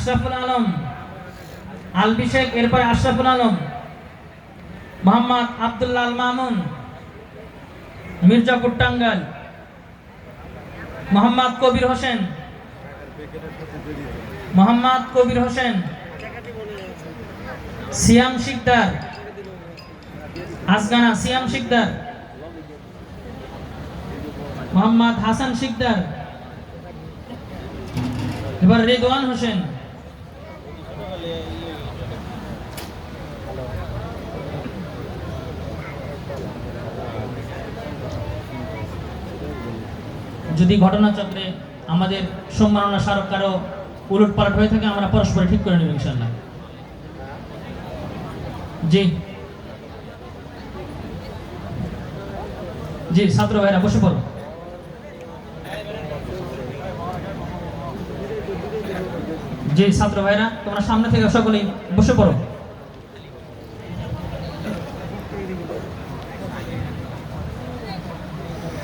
আশরাফুল আলম আলবি শেখ, এরপরে আশরাফুল আলম, মোহাম্মদ আব্দুল্লাহ আল মামুন মির্জাপুর টাঙ্গাইল, মোহাম্মদ কবির হোসেন, মোহাম্মদ কবির হোসেন, সিয়াম শিকদার, আসগানা সিয়াম শিকদার, মোহাম্মদ হাসান শিকদার, এবার রেদওয়ান হোসেন, যদি ঘটনাচক্রে আমাদের সম্মাননা স্মারক কারো উলটপালট হয়ে থাকে আমরা পরস্পর ঠিক করে নেব ইনশাআল্লাহ। জি জি ছাত্র ভাইরা বসে পড়ো। জি ছাত্র ভাইরা তোমরা সামনে থেকে সকলেই বসে পড়ো।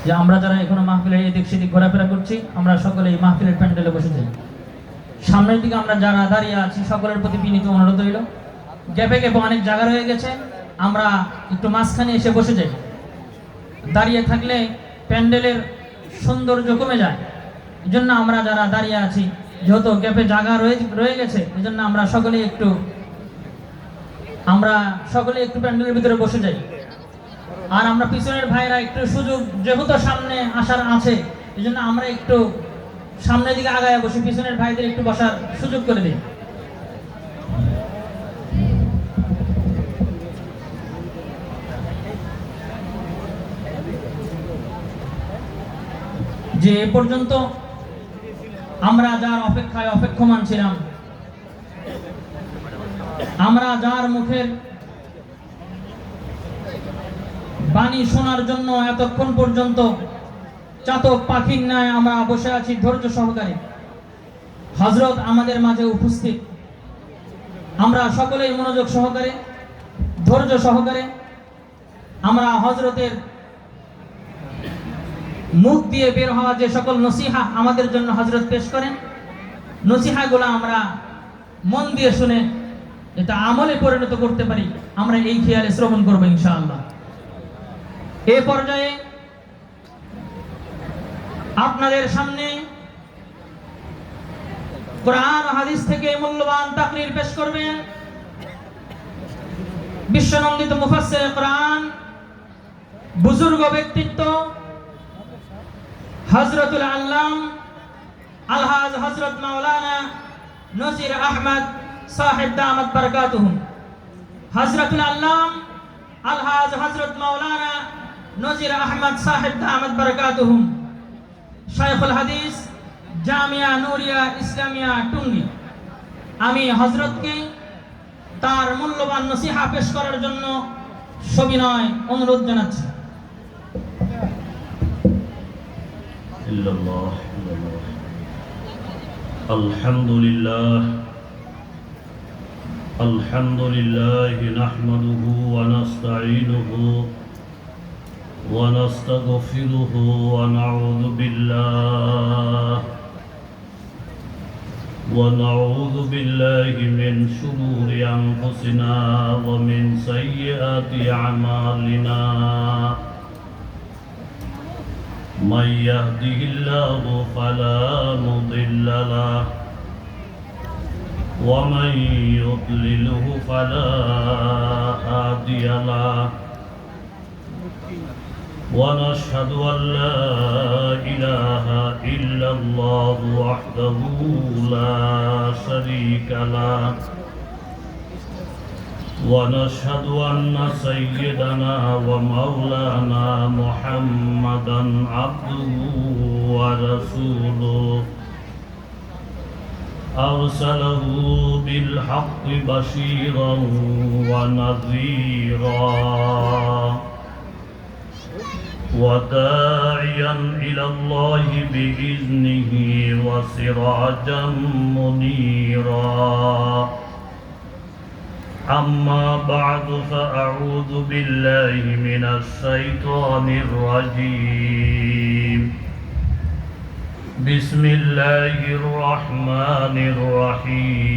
যে আমরা যারা এখনো মাহফিলের এদিক সেদিক ঘোরাফেরা করছি আমরা সকলে এই মাহফিলের প্যান্ডেলে বসে যাই। সামনের দিকে আমরা যারা দাঁড়িয়ে আছি সকলের প্রতি বিনীত অনুরোধ রইল, গ্যাপে গ্যাপে অনেক জায়গা রয়ে গেছে, আমরা একটু মাঝখানে এসে বসে যাই। দাঁড়িয়ে থাকলে প্যান্ডেলের সৌন্দর্য কমে যায়, এই জন্য আমরা যারা দাঁড়িয়ে আছি যেহেতু গ্যাপে জায়গা রয়ে গেছে এই জন্য আমরা সকলে একটু প্যান্ডেলের ভিতরে বসে যাই। আর আমরা পিছনের ভাইরা একটু সুযোগ যেহেতু সামনে আসার আছে এই জন্য আমরা একটু সামনের দিকে আগায় বসে পিছনের ভাইদের একটু বসার সুযোগ করে দিই। যে এ পর্যন্ত আমরা যার অপেক্ষায় অপেক্ষমান ছিলাম, আমরা যার মুখের বাণী শোনার জন্য এতক্ষণ পর্যন্ত চাতক পাখির ন্যায় আমরা বসে আছি ধৈর্য সহকারে, হযরত আমাদের মাঝে উপস্থিত। আমরা সকলেই মনোযোগ সহকারে ধৈর্য সহকারে আমরা হযরতের মুখ দিয়ে বের হওয়া যে সকল নসিহা আমাদের জন্য হযরত পেশ করেন, নসিহাগুলো আমরা মন দিয়ে শুনে এটা আমলে পরিণত করতে পারি, আমরা এই খেয়ালে শ্রবণ করবো ইনশাআল্লাহ। এ পর্যায়ে আপনাদের সামনে কোরআন ও হাদিস থেকে মূল্যবান তাকরীর পেশ করবেন বিশ্বনন্দিত মুফাসসির কোরআন, বুজুর্গ ব্যক্তিত্ব হযরতুল আল্লাম আলহাজ হযরত মাওলানা নজির আহমদ সাহেব দামাত বারাকাতুহুম। হযরতুল আল্লাম আলহাজ হযরত মাওলানা নজির আহমদ সাহেব দামাত বারাকাতুহুম, শাইখুল হাদিস জামিয়া নূরিয়া ইসলামিয়া টুঙ্গি। আমি হযরতকে তার মূল্যবান নসিহা পেশ করার জন্য সবিনয় অনুরোধ জানাচ্ছি। আলহামদুলিল্লাহ নাহমাদুহু ওয়া নাস্তাঈনুহু ওয়া নাস্তাগফিরুহু ওয়া নাউযু বিল্লাহি মিন শুরুরি আনফুসিনা ওয়া মিন সাইয়্যাতি আমালিনা। من يهده الله فلا مضل له ومن يضلله فلا هادي له، ونشهد أن لا إله إلا الله وحده لا شريك له، ونشهد أن سيدنا ومولانا محمدا عبده ورسوله، أرسله بالحق بشيرا ونذيرا وداعيا إلى الله بإذنه وسراجا منيرا. أما بعد فأعوذ بالله من الشيطان الرجيم. بسم الله الرحمن الرحيم.